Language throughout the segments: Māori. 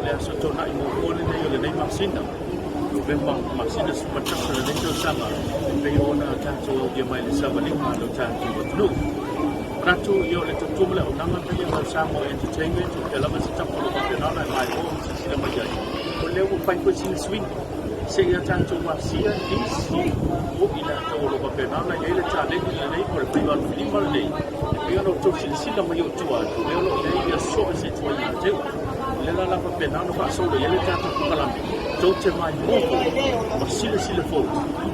le aso tona I mo ole nei ole nei masina memang masina sepetak le nei to sama pe ona tanto dia mai le sama ni lo tanto lu ratu yo le to tumle onanga pe yo samo entertainment dalam setiap lo pe na mai o sila mai ko le ko pai ko sin swing saya tanto masia di si o ila to lo pe na ye le chale ni nei ko pe wan film nei yo no to sila mai o tua le lo nei ya so se to ya je le la pe na no fa so le le tanto ko kala to te mai mo masila fo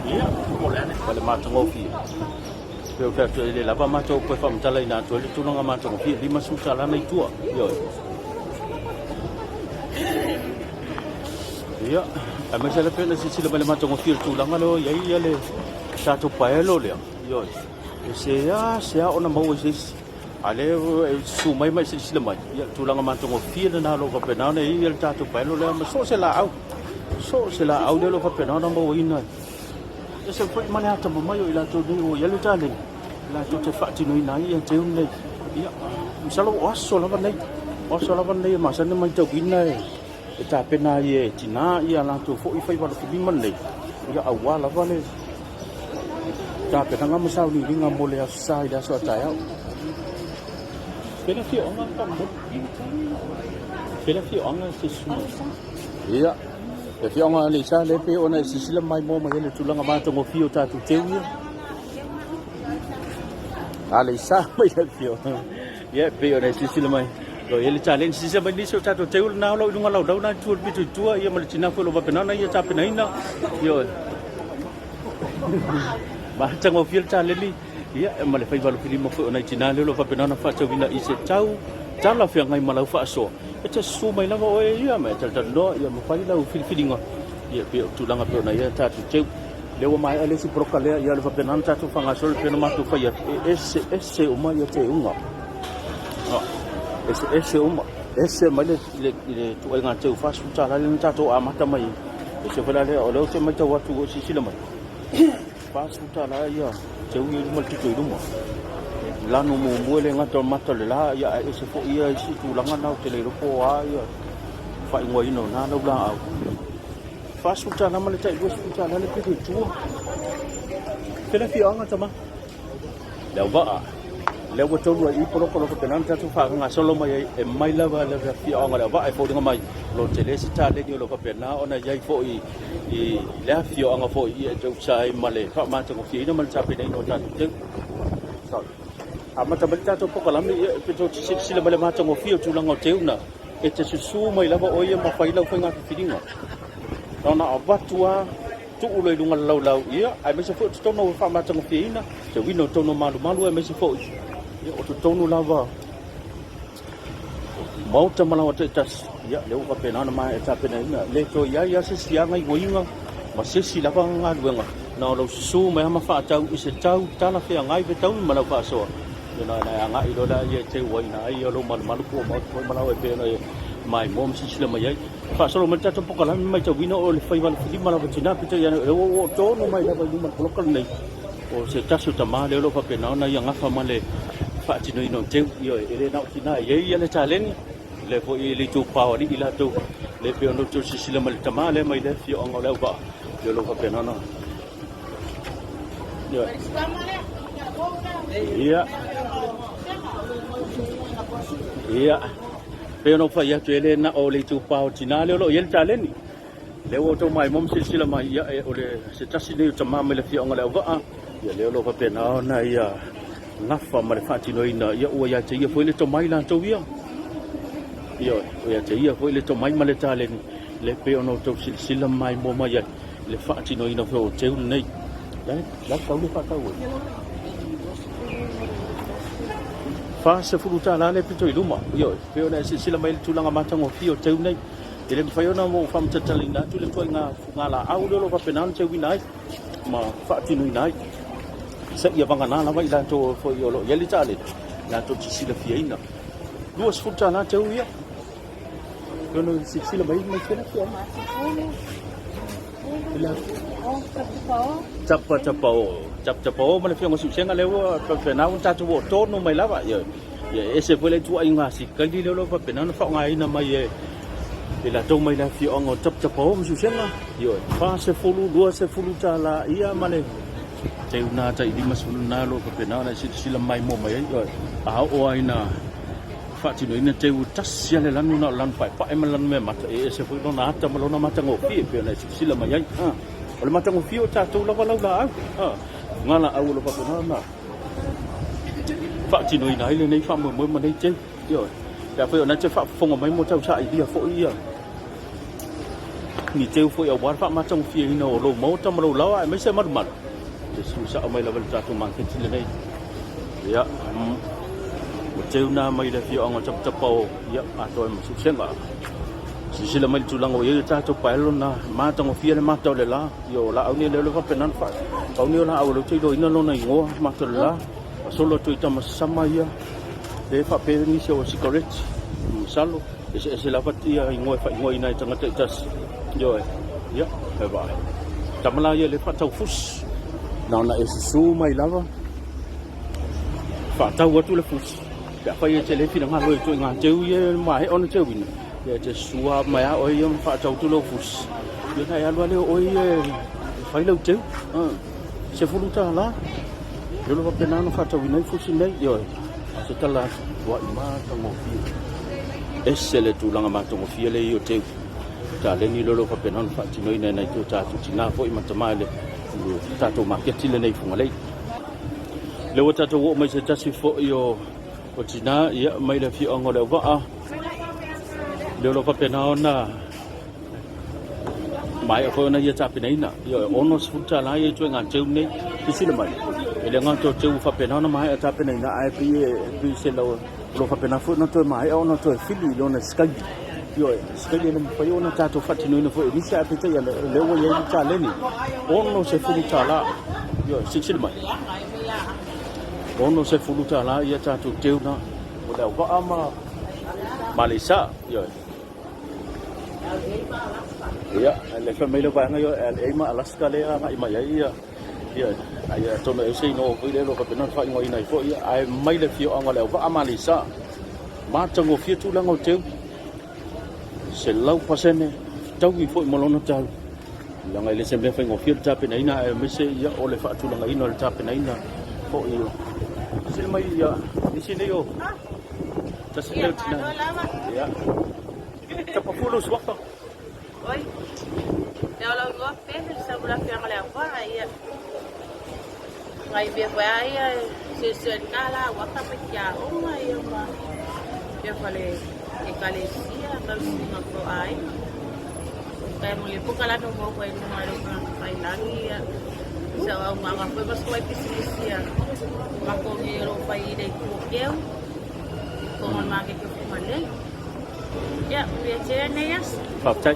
ya ko le ne pa le matangofi Pero que le lava macho pues fam tala ina to le tuno nga macho fi lima su sala nei tua yo ya a me sala pena si sila bale macho fi tu la malo ya ya le sa to paelo le yo se ya ona mo se ale su mai si sila mai ya tu la nga macho fi na lo ka pena nei ya ta to paelo le ma so se la au le lo ka pena na mo ina Ese foi mana ata mama yo ila to do yelo tale la to te fati no ina ia te unne ia misalo oso la vanei masa ne mai to ina e ta pena ie tina ia la to foi fai va fi man nei ia awala vale ta pena ngam sa ni ringa mole a sai da so ta ya pena fi onga ta mo pena fi onga se su ia e fi onga ni sa le pe ona si sila mai mo mai le tulanga ma to fio ta tu teu ale sa mai le fio ye pe ona si sila mai lo ele challenge si sa mai ni so ta to teu na lo dunga lo na tu bi tu tua ye mal china ko lo ba pena na ye ta pena ina yo ma tango fio challenge ye mal fai valo filimo ko ona china le lo ba pena na fa so vina ise tau tala fia ngai malau fa so Ete su mai lava o ia me tal no ia mo fai la filinga ia pe tu langa pe na ia ta tu teu le o mai ale si procale ia le va penan ta tu fanga sol pe no ma tu fai esse o mai te unga esse o mai esse mai le tu nga teu fa su ta la le ta to amata mai esse fa le o le te mai ta watu o si sila mai fa su ta la ia teu ia mal tu tu mo lanu mo le ngato mata le la ya ese fo ia si tu langa na te le ro a ia fa ngoi no na no la au fa su ta na male tai go su ta na le pe tu pela fi anga tama le va le wo to i pro pe nan ta tu fa nga solo mai e mai la va le fi anga le va ai fo dinga mai lo te le si ta le ni lo ka pe na ona yai fo i le fi anga fo i e tu sai male fa ma ta ko fi no mal cha pe nei no ta tu Amata balita to pokalam ni peto sila bale mata ngo fio tulang ngo teuna ete susu mai lava oye ma faila foi nga fidinga ona abatua tu uloi lunga lau ia ai me se fo to no fa mata ngo fina te wino to no malu ai me se fo ia o to no lava mauta malawa te tas ia le o pena na mai eta pena ina le to ia se sia ngai goinga ma se sila va nga luenga na lo susu mai ma fa tau ise tau tala fe ngai ve tau malawa fa so na nga ilo la ye te wai na ai lo mal ko ma ko mala we pe na mai mom si sila mai fa solo men ta to pokala mai to wino o le fai val fili mala vecina pita ya o to no mai la vai mal lokal nei o se tasu tama le lo fa pe na na yang fa male fa ti no te yo ele na tina ye ye le challenge le fo i le tu pa o ila to le pe no to si sila mal tama le mai le fi on le ba le lo fa pe na na yo Iya. Pero no fa ya tele na ole tu pau tina le lo yel taleni. Le wo to mai mom silsila mai ya ole se tasi le tama me le fi on le va. Ya le lo fa pena na ya. Na fa ma le fa tino ina ya o ya te ya foi le to mai la to ya. Yo o ya te ya foi le to mai ma le taleni. Le pe ono to silsila mai mo ma ya le fa tino ina fo te nei. La ka le fa ka wo. Fa se furuta la le pito iluma yo pe ona sila mai tulanga matango fio teu nei ele fa yo na mo fam tatalina tu le ko nga la au lo fa penan teu winai ma fa tinu nai se ia vanga na la vai la to fo yo lo yeli tale la to sila fiina duas furuta na teu ia yo no sila mai sila fio Chapao mana fio ngosu senga lewo pe na un tatu to no mai lava ye ese pole tu ai nga si kali le lo pa pe na fa nga ina mai Ila tau mai la fi ongo tap tapo mu senga yo fa se fulu dua se fulu tala ia male te una ta di mas na lo pe na na sila mai mo mai yo a o aina fa ti no ina te u tas sia le lanu na lan pai pa e malan me mata e se fu no na ta malo na mata ngo fi pe na sila mai ai ole mata ngo fi o ta tu la la ngala au lo pa na fa ti no ina ile nei fa mo mo nei che yo ya foi na che fa phong mai mo chau sai dia foi ia ni teu foi awar fa ma trong fi no lo mo tam lo la ai mai se mat mat su sa mai la vel ta tu man ke ti le nei ya mo teu na mai la fi ong chap chap po ya a to mo su sen ba si la mai tu lang o ye ta to pa lo na ma tong fi le ma to le la yo la au ni le lo fa penan fa au ni la au lo ti do ina lo na ngo ma to la solo tu ita sama ya de fa pe ni se o cigarette salo ese la patia ngoi nai tanga te tas yo ya ba tamala ye le fa tau fus na na ese su mai lava fa tau watu le fus ya fa ye le fina nga lo tu nga teu ye mai on teu bin ye te suwa mai a o ye fa tau tu lo fus ye na ya lo le o ye fa lo teu se fuluta la yo lo va no fa tau nei fus nei yo se tala wa ima tango fi esele tu langa ma tango fi le yo te ta le ni lo fa penon fa ti noi nei tu ta tu tina fo ima tamale ta to Maketi le nei funga le le wata to wo mai se ta si fo yo o tina ya mai le fi ongo le wa a le lo fa penon na mai ko na ya ta pe nei na yo ono sfuta la ye tu nga teu nei ti si le mai ele nga to teu fa pena na mai ata pena na ai pi se lo fa pena fu no to mai o no to fili lo na skagi yo skagi na fa yo na ta to fa ti no no fo ni sa pe te ya le wo ye ta le ni ono se fu ta la yo si si mai ono se fu ta la ya ta to teu na o da wa ama malisa yo ya le fa mai lo ba nga yo e ma Alaska le ma ya ya ai to no sei no ko le lo ka pena fa ngoi nai fo ya ai mai le fio anga le va amalisa ma tango fio tu lango teu se lau pasene tau vi fo mo lono tau langa le sembe fa ngo fio ta pena ina me se ya o le fa tu langa ina le ta pena ina fo io se mai ya ni se ne yo ta se le tina ya ta pa fulo swakta oi ya lo go pe se bula fi anga le va ya ngai be vai se nala wata pe ya o mai ma ya fale e kalesia ka singa ko ai kai mo le pokala no mo ko no maro ka kai lagi ya sa wa ma ko bas ko episia ma ko ngero pai de ko eu ko ma ke ko male ya be chene ya pháp chạy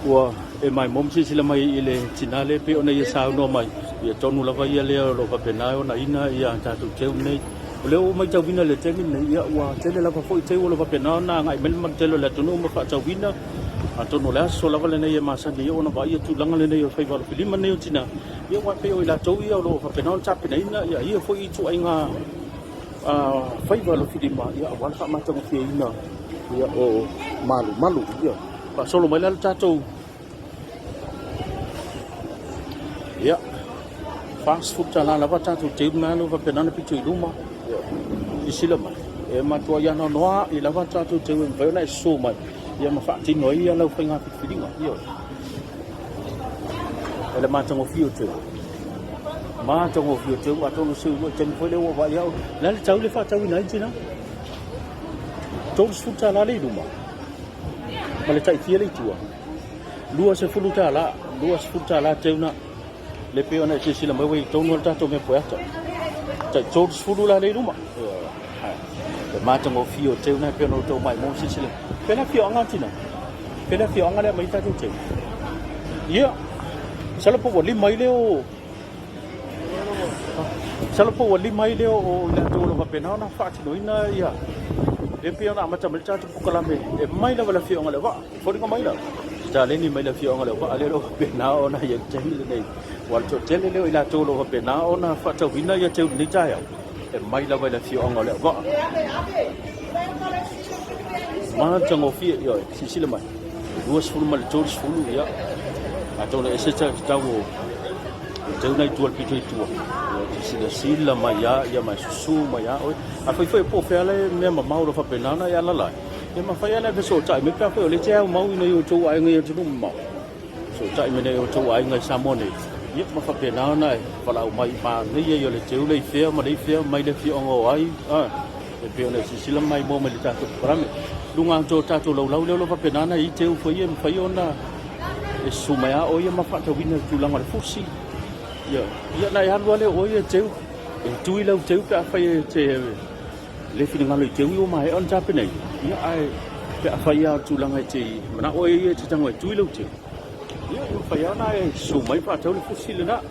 của em mai mom si sila mai ile chinale pe ona ye sao no mai ye tonu la vai le lo pa pena ona ina ya ta tu cheu nei le o mai chau vina le temi nei ya wa tele la fa foi cheu lo pa pena na ngai men man tele la tonu ma fa chau vina a tonu la so la va le nei ye ma sa ni ona va ye tu langa le nei fa va filima nei china ye wa pe o ila chau ye lo pa pena on cha pe nei na ya ye foi chu ai nga fa va lo filima ya wa fa ma chau fi ina ya o malu ya pa solo mai la cha chau ya fast food chala la bata tu tib na lo va penana pi chui luma isilama e ma to ya no noa I la bata tu tib ve na so mai ya ma fa ti noi ya lo fa nga fi dinga yo ele ma tango fiu tu ma tango fiu tu wa to no su lo chen foi le wa ba ya la chau le fa chau nai china to food chala le luma ma le chai ti le tu dua se fulu chala dua food chala teuna le pe ona se sila mai to no ta to me poeta ta to fulu la le luma e ma tango fio te na pe no to mai mo se sila pe na fio anga tina pe na fio anga le mai ta te ya sala po wali mai le o sala po wali mai le o la to lo pe na na fa ti no ina ya le pe ona ma ta mal ta po kala me e mai la wala fio anga le va fo ringa mai la ta le ni mai la fio anga le va ale lo pe na ona ye chen le nei wal to tele le ila to lo pe na ona fa to vina ya te ni ta ya e mai la vai la fio anga le va Macam ofia yo sila mai. 20 mal tours fulu ya. Atau le ese tahu. Jauh naik jual pitu itu. Sila mai ya mai susu mai ya. Apa foi po fe ale me mau do fa penana ya la. Ya ma fa ya le so chai me pa fe le cheo mau ni yo chu ai ngai chu mau. So chai me ne yo chu ai ngai samo ni. Ya ma fa penana fa la mai pa ni yo le cheu le fe ma le fe mai le fe ngo ai. Pe le sila mai mo me le ta prame. Lungang to ta to lau le fa penana I cheu foi ona. Sumaya o ya ma fa ta wina tu lang al fusi. Ya na ya wale o ya cheu. Tui lau cheu ka fa che le fi ngal cheu yo mai on cha pe nei. Ya ai ka fa ya tu lang ai che mana o ya che chang tui lau cheu. Ya fa ya na sumai fa ta le fusi le na.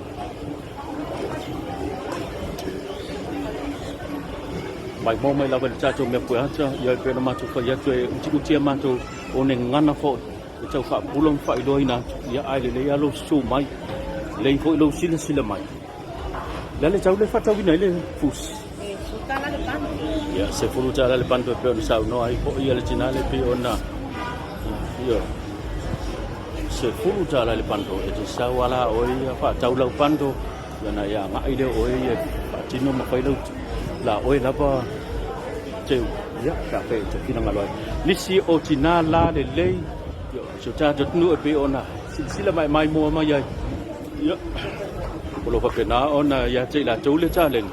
Mai mo mai la ba cha to me pu cha ya pe na ma tu fa ya che u chi ma to o ne ngana fo. Châu phạm bulong phải đôi na ya ai le ya lo su mai le foi lo sila mai la le chau le fa chau ni le fus ya se fulu cha le pan to pe no sau no ai po ya le china le pe ona yo se fulu cha le pan to e sa wala o ya fa chau lo pan to ya na ya ngai le o ya fa chino ma phải lo la o la pa cheu ya ka pe to kina ngaloi ni si o china la le so cha jot nu pe ona sila mai mo ma ya ya lo fa na ona ya chei la chou le cha len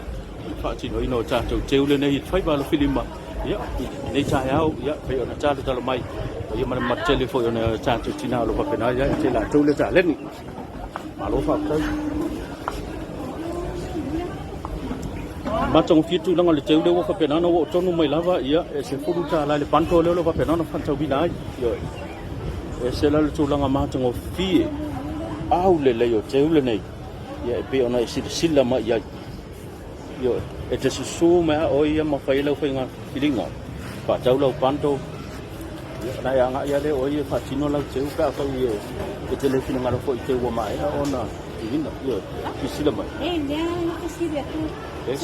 fa chi noi no cha chou cheu le nei fai ba lo film ma ya nei cha ya pe ona cha le cha lo mai ya ma mat chele fo ona cha chou china lo fa na ya chei la chou le cha len ma lo fa kai ma chong fi tu lang le cheu le wo fa na no wo chong mai la va ya se fu cha la le pan to le lo fa na no fa chou bi na yo se la tu langa ma tong fi au le yo cheu le nei ya pe ona sila ma ya yo e te su ma o ya ma fai lo fai nga filinga pa chau lo panto ya na ya nga ya le o ya fa chino la cheu ka fa ye e te le filinga lo foi cheu ma ya ona filinga yo sila ma ya sila tu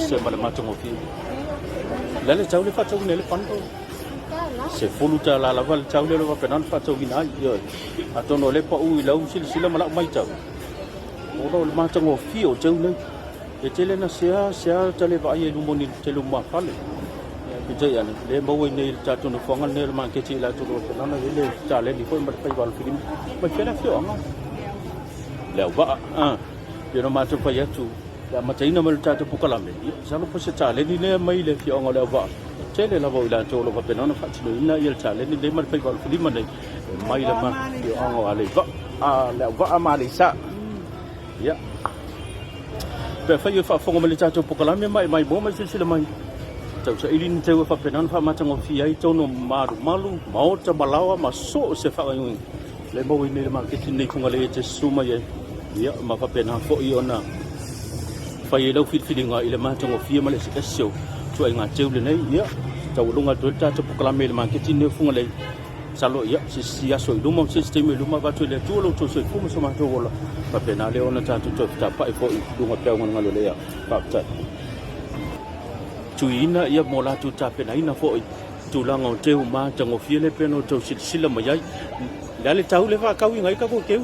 se ma tong fi la le chau le fa chau ne le panto se fulu ta la val chau le lo pa nan fa chau gina yo atono le pa u lau sila mala mai chau o do ma chang o fi o chau le e tele na sia tele ba ye lu moni tele ma fa le ya ki je ya le mo we ne cha tu no fonga ne ma ke chi la tu ro pa nan le cha le ni ko ma pa val film ma fe na fio nga le ba yo no ma tu pa ya tu ya ma chai na ma cha tu pukala me sa no pa se cha le ni le mai le fio nga le ba chele la boila to lo pa no fa chilo ina yel chale ni le mar pe val film nei mai la ma yo ngo ale va la va ma le sa ya pe fa yo fa fo ngom le cha to pokala me mai bo ma sila mai tau sa ilin te fa pe no fa ma tango fi ai to no malu mau cha malawa ma so se fa ngi le bo ni le ma ke tin nei ko ngale te suma ye ya ma fa pe na fo yo na fa ye lo fit feeling ile ma tango fi ma le se tu ai nga cheu le nei ya tau lunga tu ta tu pokala me le ma ke tin ne fu ngale salo ya si ya so lumo system lumo ba tu le tu lo tu so fu mo so ma to la pa pe na le ona ta tu ta pa i fo lunga pe ngalo le ya pa ta tu ina ya mo la tu ta pe na ina fo tu la ngo teu ma tango fi le pe no tu sila ma ya la le tau le fa ka wi ngai ka ko keu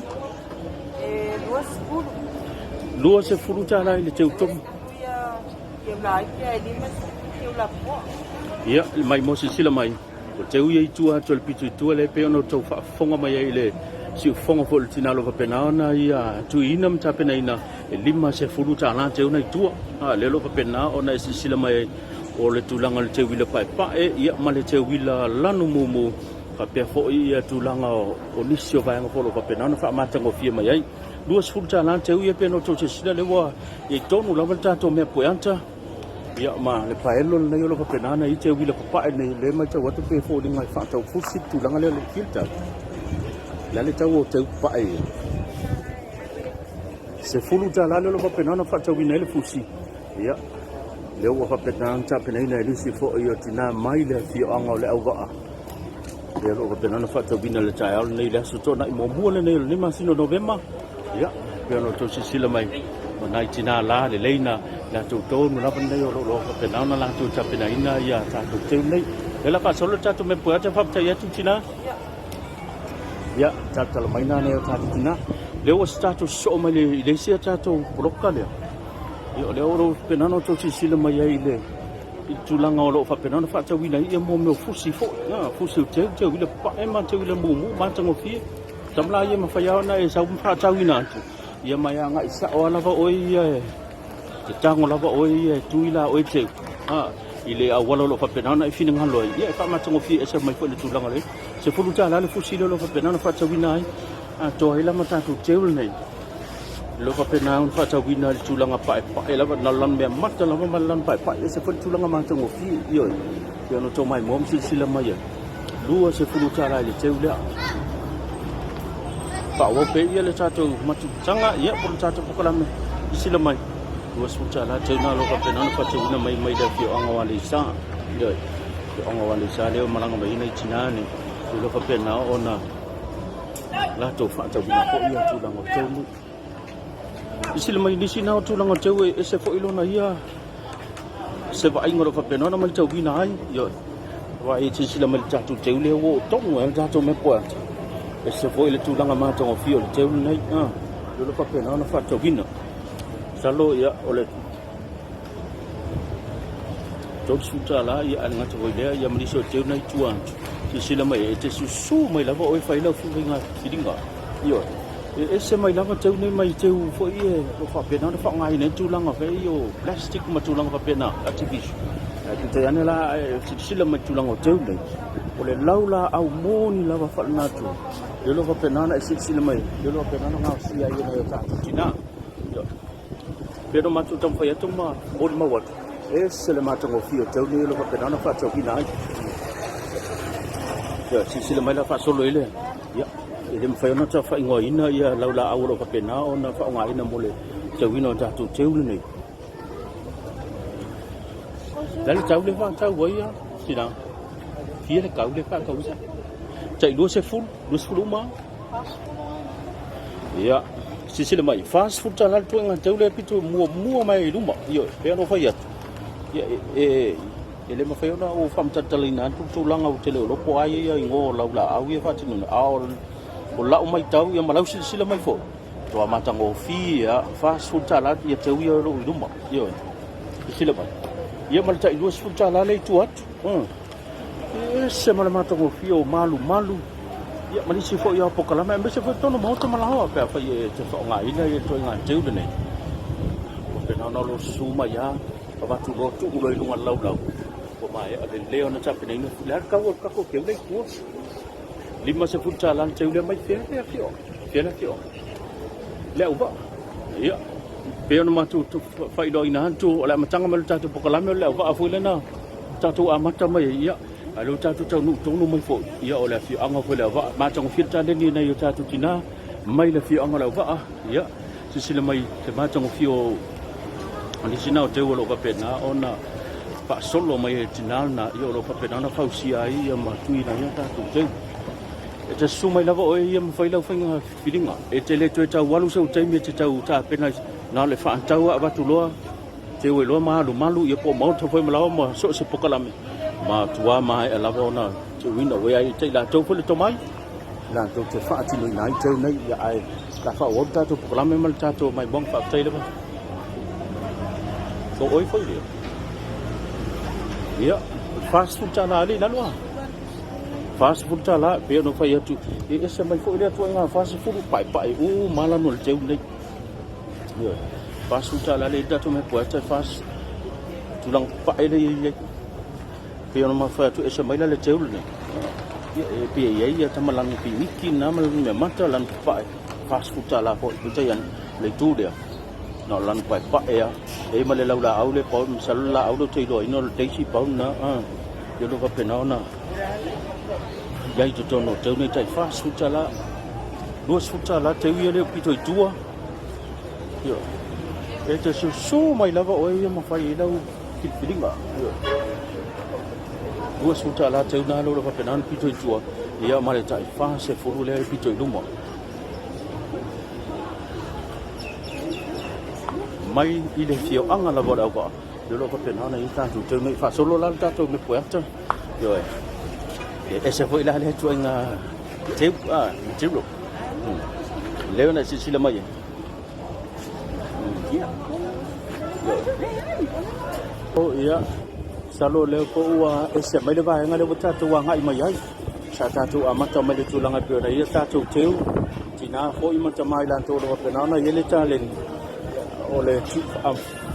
luo se furu ta la le teu tom ya mai mo sila mai o teu ye tua tol pitu tua le pe ono tau fa fonga mai le si fonga fo le tina lo fa pena na ya tu inam ta pena ina lima se furu ta la teu na tua le lo fa pena ona sila mai o le tulanga le teu wila pa ya ma le teu wila lanu mumu pa pe fo ia tulanga o nisio va nga fo lo fa pena na fa mata ngo fie mai ai duas furu ta la teu ye pe no to sila le wa e tonu la ta to me poanta ya ma le paelo le yo lo pa na i te wila pa ne le ma te watu pe fo di mai fa tau fu sit tu langa le filter la le tau te pa e se fulu ta la le lo pa na fa tau ni le fu si ya le wa pa na ta pe nei le si fo yo tina mai le fi anga le au va le lo pa na fa tau ni le ta al nei le so to na mo mo le nei le ma sino november ya pe no to si sila mai na tina la le leina la tu to no la pande yo lo pe na la tu cha pe na ina ya ta tu te nei Ela fa solo tatu me puat fa ta ya tu tina. Ya, tatu la maina ne tatu tina. Le o tatu so mai le sia tatu broka le. Yo le oro penano to si sila mai ai le. Tulanga o lo fa penano fa ta wina ia mo me fusi fo. Na fusi te wile pa e ma te wile mu ma tango fi. Tamla ia ma fa ya na e sa fa ta wina tu. Ia mai nga isa o lava o ia. Te tango lava o ia tuila o te. Ile a wala lo fa penana e fina ngalo ia fa ma tango fi e sa mai fo le tulanga le. Se fulu ta la le fusi lo fa penana fa ta wina ai. To ila mata tu teul nei. Lo fa penana fa ta wina le tulanga pa ila na lan me mata la ma lan pa se fulu tulanga ma tango fi io. Io no to mai mom sila mai. Lua se fulu ta la le teul le. Pa wo pe ia le tatu matu tanga ia por tatu pokalame sila mai. Lua se fulu la teul na lo fa penana fa ta wina mai da fi anga wale sa. Io. Anga wale sa le malanga mai nei tinane. Lo fa penana ona la to fa ta wina ko ia tulanga teul. Sila mai ni sina tulanga teul e se fo ilona ia. Se va ingoro fa penana mai ta wina ai. Io. Wa e sila mai tatu teul le wo tongo e tatu me po. E se fo ile tulanga ma tongo fio le teul nei. Lo fa penana fa ta wina. Salo ia ole tot suta la ia anga to ile ia mari so teul nei tuan. Sila mai e te susu mai lava o fai la fu nga fidinga io e se mai lava teu nei mai teu fo ie lo fa pena fa ngai nei tulanga fe io plastic ma tulanga fa pena activist tu te ane la sila mai tulanga teu nei o le laula au moni lava fa na tu e lo fa pena na sila mai e lo pena na si ai nei ta tina pero ma tu tam fa tu ma o ma wat e se le ma tango fio teu nei lo fa pena na fa teu kina ya sila mai la fa solo ile ya ele fa na ta fa ngoina ya laula au lo fa pena ona fa ngoina mole te wino ta tu teule nei dal tau le fa tau ya sila fie le kau le fa kau sa tai lu se ful ma ya sila mai fast food ta la tu ngan teule pitu mua mai luma yo pe no fa ya ya ele ma fai ona o fam tatalina tu langa o tele lo po ai ai ngo laula au ia fa tinu o la mai tau ia malau sila mai fo to amata ngo fi ya fast food tala ia teu ia lo luma yo sila mai ia mal tai lu food tala le tuat se mal mata ngo fi o malu ia mali si fo ia po kala mai se fo tono mo to malawa pe fa ia te fo ngai ina ia to ngai teu de nei o pe no lo suma ya va tu lo tu lo lunga lau mai ale leo na tap nei no lar ka ko ke le ko lima se futa lan te le mai fia fio le uba ia pe no matu tu fai do ina tu ala matanga mal tatu pokalame le uba fu le na tatu amata mai ia alo tatu tau nu tonu mai fo ia ola fio anga fo le uba matanga filta le ni na yo tatu tina mai le fio anga le uba ia sila mai te matanga fio ani sina o te wo lo ka pena ona pa solo mai tinal na io lo fa pena na fausia ai ma tuina ia ta tu te e te sumai lava o ia ma fai lau fainga filinga e te le tu ta walu se te me te tau ta pena na le fa tau aba tu loa te we lo malu ia po mau to foi malawa ma so se pokalame ma tua mai e lava ona tu wina we ai te la to fo le to mai la to te fa ti no nai te nei ia ai la fa o ta to pokalame mal ta to mai bong fa te le ba so oi foi le ya fast food tala ali la loa fast food tala pe no fai atu e se mai fo ile tu nga fast food pai mala no le teu nei ya fast food tala le da to me puesta fast tu lang pai le ye pe no ma fa tu e se mai la le teu nei ya e pe ya tamalang pi wiki na mal me mata lan pai fast food tala ko tu yan le tu dia no lan pai ya e male laula au le pau salula au lo tei do ino le tei si pau na yo lo va pena na yai to tono te nei tai fast food tala duas food tala te wi le pito i tua yo e te so mai lava o ia ma fai lau ki filinga yo duas food tala te na lo va pena pito i tua ia male tai fast se furu le pito i luma mai ile fio anga la boda ko lo ko pena na ita tu te nei fa solo la ta to me puerta Rồi. Để sẽ voi là cho anh tiếp tiếp rồi. Leo này xin là mấy. Oh iya. Salo leo ko ese mai leva nga leo ta tu ngai mai ai. Sa ta tu amata mai tu langa pe na ia ta tu teu. Tina ho i mata mai lan to lo pe na na yele ta len. Ole tu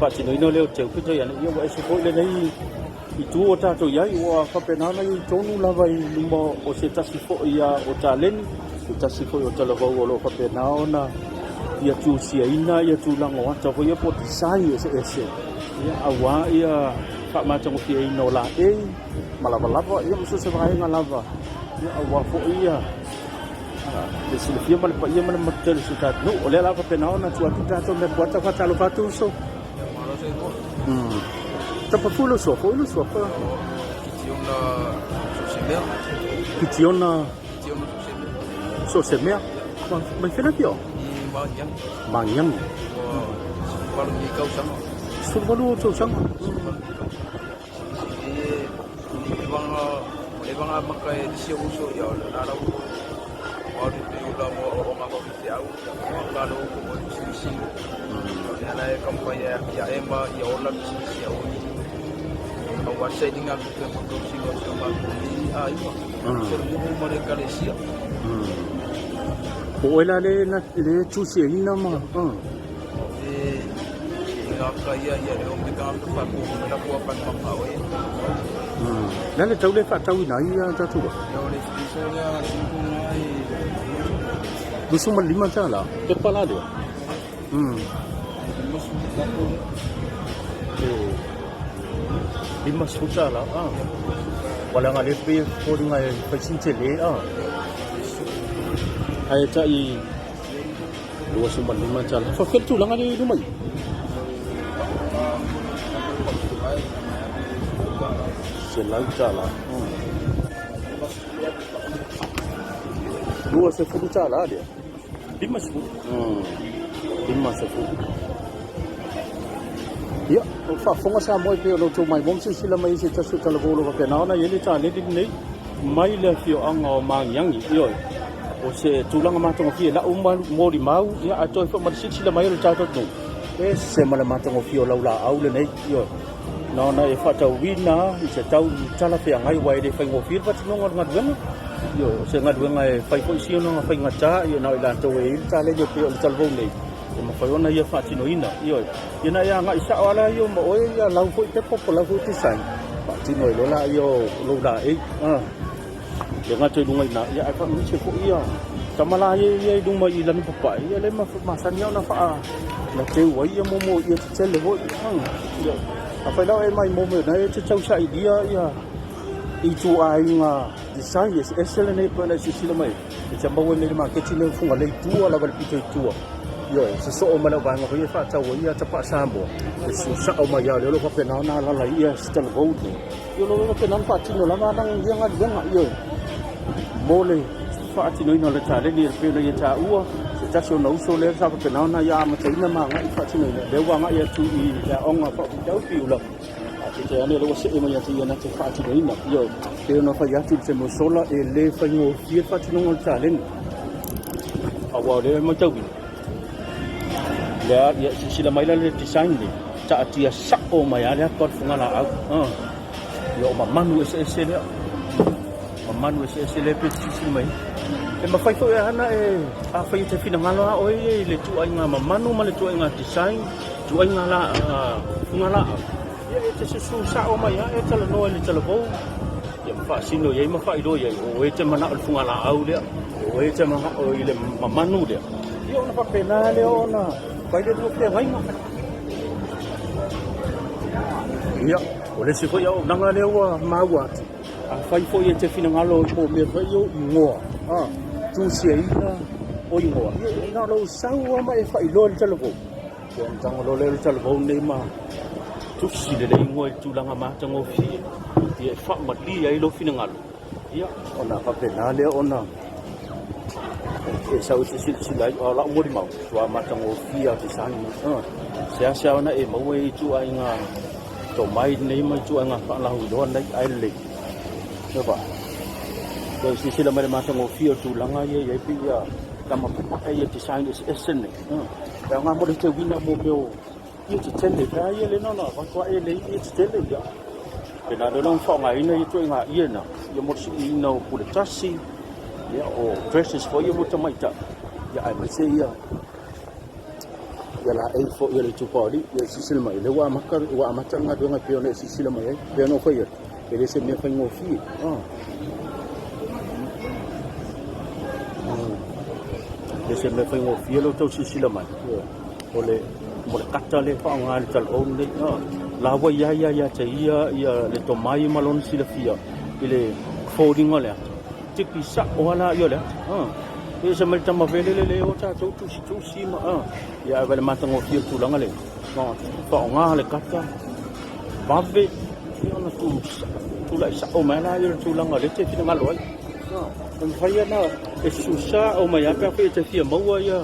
fa ti no leo teu pe to ya ni wa ese ko le nei. I tu o ta tu ia i wa fa pe na na i tonu lava i lumo o se ta si fo ia o ta len. Ta si fo o ta lava o lo fa pe na ona. Ia tu sia ina ia tu lango ta fo ia po ti sai ese. Ia awa ia Pak macam okey ino la malava ia musuh sebagai ngalava ia awa fo ia di sini mana pak ia mana betul sudah nu oleh lah apa penau na cuaca kita tu membuat apa kalau batu so tapi full so apa kicion na sosial macam dia mangyang kalau di kawasan Suruh tu sang. Ibang abang kay siya uso ya araw ko. Ori ulo mo o makapiyaw. Kalau ko mo sisi. Ana e kampanya ya ema ya ola sisi ya ori. Awas saya dengar ke produksi sama iyo. Seru mo mereka Malaysia. Oila le cuci ini nama. Kaya ya om kita apa nak buat apa kau Nanti tahu le tahu nai ya tu. Ya oleh misalnya sungai Busuk lima cala. Kepala dia. Lima cala. Walang ada pe ko ngai pesin cele Ai cai 25 cala. Fakir tu lang ada rumah. Selalu cala. 20 cala dia. 50. 50. Ya, fa sa mo pe lo tu mai bom sila mai se tasu tala bolo ka na na yele ta le ni mai le fio ang mang yang yo. O se tulang ma tong fi la umma mo di mau ya atoi fa ma sila mai lo ta to no. Se mala ma tong fi lo la au le nei yo. No na e fa ta wina se tau tala pe ngai wai de fa ngofir fa tino ngat wen yo se ngat wen ngai fa ko si no fa ngata yo na ila to we ta le yo pe o tal bo nei ma fa ona ia fa tino ina yo ina ya ngai sa wala yo mo oi ya lau ko te po la ko ti san fa tino lo la yo lo da yo ngat tu ngai na ya fa mi se ko ia tamala ye dung mai ilan pa pa ya le ma san yo na fa na te wai ya mo ia te le ho yo apa dah mai moment na itu cau sa idea ya itu ai nga design yes excellent ni pala si sila mai macam bawa ni Maketi ni funga le tua la bal pito tua yo so mana ba nga ya fa cau ya cepat sambo so sa o mai ya lo ka pe na la ya still go yo lo ka pe na fa tino la nang yang yo mole fa tino no le ta le ni pe le ya ua ta so no so le sa pe na ya ma tai na ma ngai fa tino le wa nga ya tu i ya ong fa dau piu la kita ni lo se mo ya ti na te fa tino ina yo pe no fa ya tu se mo sola e le fa ngo fi fa tino ngol ta len awa le mo tau ya sila mai la le design ni ta tia sak o mai ala ko funga la yo ma manu se le manu se le pe si mai e ma fai foi ana a fai te fina ngalo a oi le tu ai nga manu ma le tu ai nga design tu ai nga la funga la e te se su sa o mai e tala no le tala bo e fa sino ye ma fai do ye o e te mana funga la au le o e te ma o ile manu le yo na fa pena le ona vai de tu pe vai ma ya o le se foi o nanga le wa ma wa a fai foi te fina ngalo po me vai yo ngo tu sia ina o ingoa ina lo sau ma e fai lo tala bo ko tang lo le tala bo nei ma tu si le ngoi tu langa ma tang o fi e fa ma li ai lo fina ngalo ya ona fa pena le ona e sau si lai o la mo di mau tua ma tang o fi a ti sang sia na e mo e tu ai nga to mai nei mai tu nga fa la hu don dai ai le Coba. Dari sisi lama macam office tu langa ye pia lama papa ye design is essence. Yang ngamu de wina mo mo. Ye tende ta ye le no wa kwa ye le ye tende ya. Pena do long fa ngai na ye tu nga ye na. Ye mo si no pu de tasi. Ya o dresses for ye mo tamaita. Ya ai se ya. Ya la ai fo ye le tu podi ye sisi lama le wa makar wa matanga do nga pio ne sisi lama ye. Pio no fa ye. Ele se me fa ngofi. Se me fai ngo fielo tau sisila mai ole mo le kata le fa nga le tal on le la wa ya te ia le to mai malon sila fia ile folding ole tipi sa ona yo le e se me tama vele le o ta tu si ma ya vele mata ngo fio tu langa le fa nga le kata bave ona tu la sa o mai la yo tu langa le te fina malo Faya na susah o mai apa te fia mau ya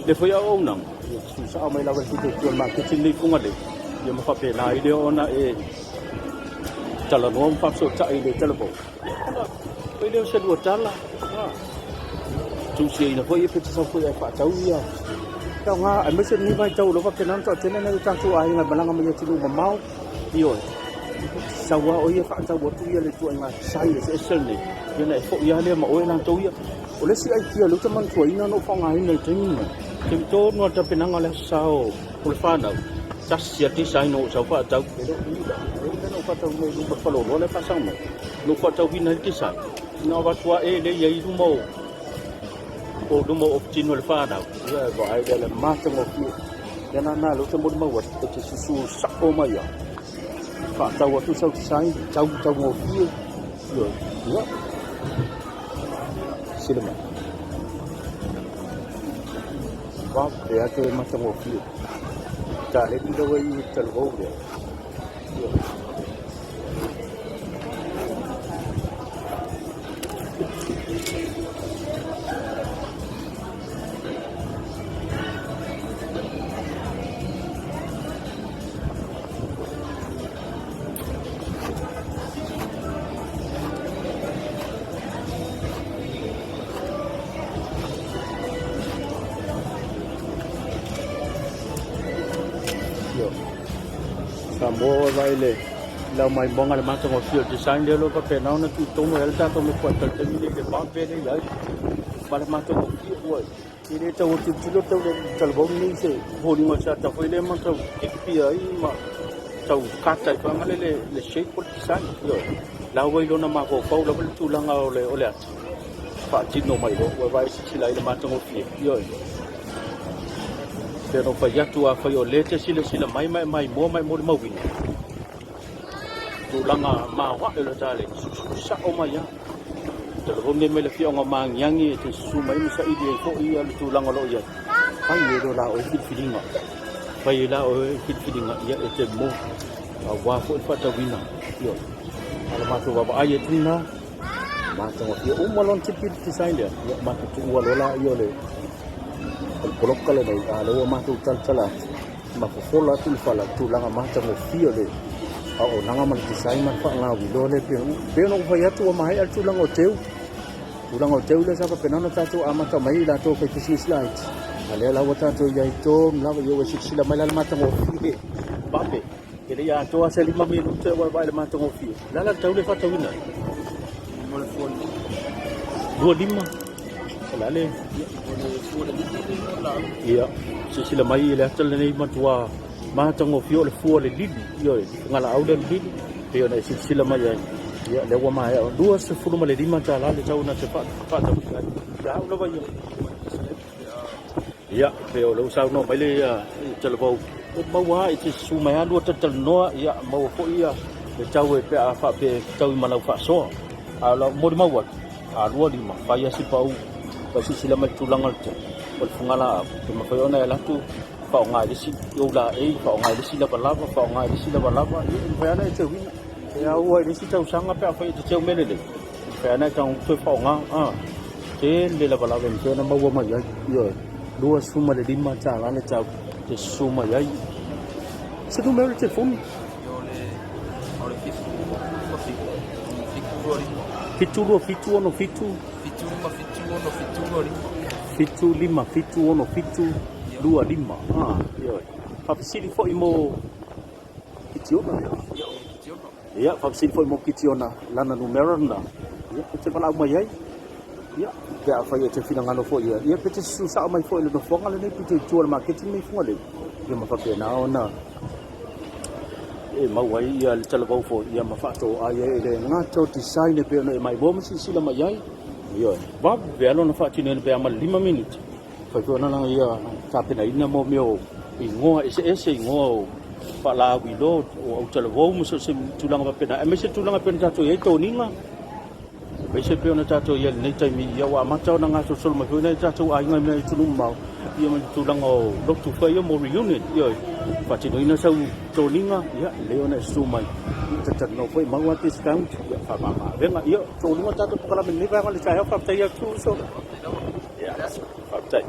le faya o nang susah o mai la tu tu marketing ni ku ngade ya ma fa pe na ide ona cala no fa so ta ide cala bo ide se dua cala tu si na foi pe sa foi fa tau ya ka nga ai me se ni mai tau lo fa pe nan to tene na ta tu ai nga balanga me tu ma mau yo sawa o ye fa tau tu ya le tu nga sai se sel ni ye na fo ya le ma o na to ya o le si ai kia lu taman tu ina no fa nga ina tin tim to no ta penanga le sao o le fa na ta sia ti sai no sa fa tau ke no fa tau no lu fa lo le fa sang mo lu fa tau ina ti sai no va tua e le ye du mo o du mo o tin le fa na ya ba ai le ma ta mo ki ya na lu ta mo mo wa ti su sa o ma ya fa tau tu sa sai tau mo ki yo ya Silema. Wow, dia tu macam office. Tak ada dia wei tergol dia. Sambo vai le la mai bonga le macam office design dia lo pa penau na tu tomo el ta to me kwata te mi le ba pe le ya ba le macam office wo ini ta wo tu lo to le tal bom ni se ho ni ma sa ta foi le ma ta ki ai ma ta kata pa ma le shape for design yo la wo lo na ma ko ko lo tu la nga o le fa ti no mai lo wa vai si la le macam office yo pero pa ya tu a fa yo lete sila mai mo mau vin tu langa ma wa le tale sa o ma ya te lo ne me le fi o ma nyangi te su mai sa ide ko ia tu langa lo ya ai ye do la o fit filinga pa ye la o fit filinga ya te mo wa fo fa ta vina yo ala ma tu ba ai tina ma ta o malon tipit design ya ma tu wa lo la yo le kolok kala dai alo ma tu tal ma fola tu fala tu langa ma ta mo fio le o nanga ma design ma fa nga wi lo le pe no fa ya tu ma hai tu langa o teu le sa pa penana ta tu ama ta mai la to ke kisi slides ale la wata to ya to la yo we sila mai la ma ta mo fio ba be ele ya to asa 5 minutos wa ba ma ta mo fio la tau le fa ta wina mo le fon 25 Lale. Iya, sila mai le tal nei matua ma tango fio le fu le lili yo ngala au le lili pe ona sila mai ya le wa mai dua se fu le lima ta la le tau na se fa ta ya lo ba yo ya pe o lo sa no mai le tel bo mau wa ite su mai ando tal no ya mau fo ya le tau e pe a fa pe tau malau fa so ala mo mau wa a lo di ma fa ya si pau pasti sila mai tulang alto pol fungala ke mafayona ya latu fa ngai si yo la fa ngai si la balaba fa ngai si la balaba fa na te wina ya wa ni si tau sanga pa fa te teu mele le fa na tang tu fa nga te le la balaba ni na mawa ma ya yo dua suma le lima cha la le cha te suma ya se tu mele te fun yo le ahora que Fitu lua fitu ono fitu. Fitu lima fitu ono fitu lua lima. Yo. Fafisili fo imo kitiona. Ya, fafisili fo imo kitiona lana numero na. Ya, te pala mai ai. Ya, ya fa ye te fina ngano fo ya. Ya pete susa mai fo le no fonga le pete tuol marketing mai fonga le. Ya ma fa pena ona. Mawai ya le talabau fo ya ma fa to ai le ngato design pe no mai bom sila mai ai. Yo, ba velo na fa tine pe amal 5 minutes. Fa ko na lang ya ta pena ina mo meo ingoa ese ingoa pa la wilo o talabau mo se tulang pa pena. Me se tulang pa pena to ye to ninga. Bese pe ona tato ia nei taimi ia wa mata na ngaso sol mai nei tato ai ngai mai tulu mau ia mai tulang o dok tu fa ia mo reunion ia pa tino ina sau toninga ia leona sumai tata no foi mau atis count ia fa mama venga ia toninga tato kala men nei va le sai fa tai tu so ia fa tai